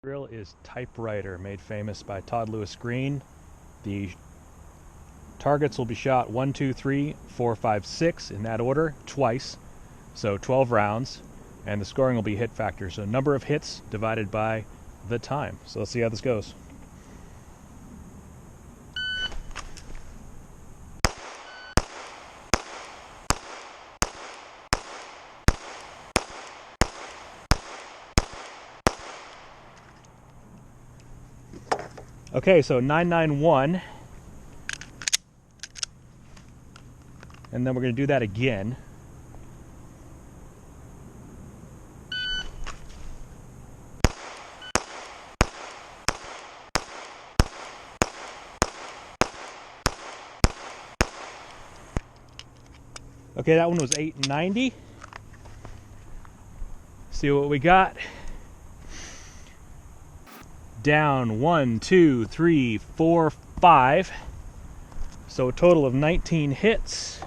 Drill is Typewriter, made famous by Todd Lewis Green. The targets will be shot 1, 2, 3, 4, 5, 6 in that order, twice, so 12 rounds, and the scoring will be hit factor, so number of hits divided by the time. So let's see how this goes. Okay, so 991, and then we're going to do that again. Okay, that one was 890. See what we got. Down 1, 2, 3, 4, 5. So a total of 19 hits.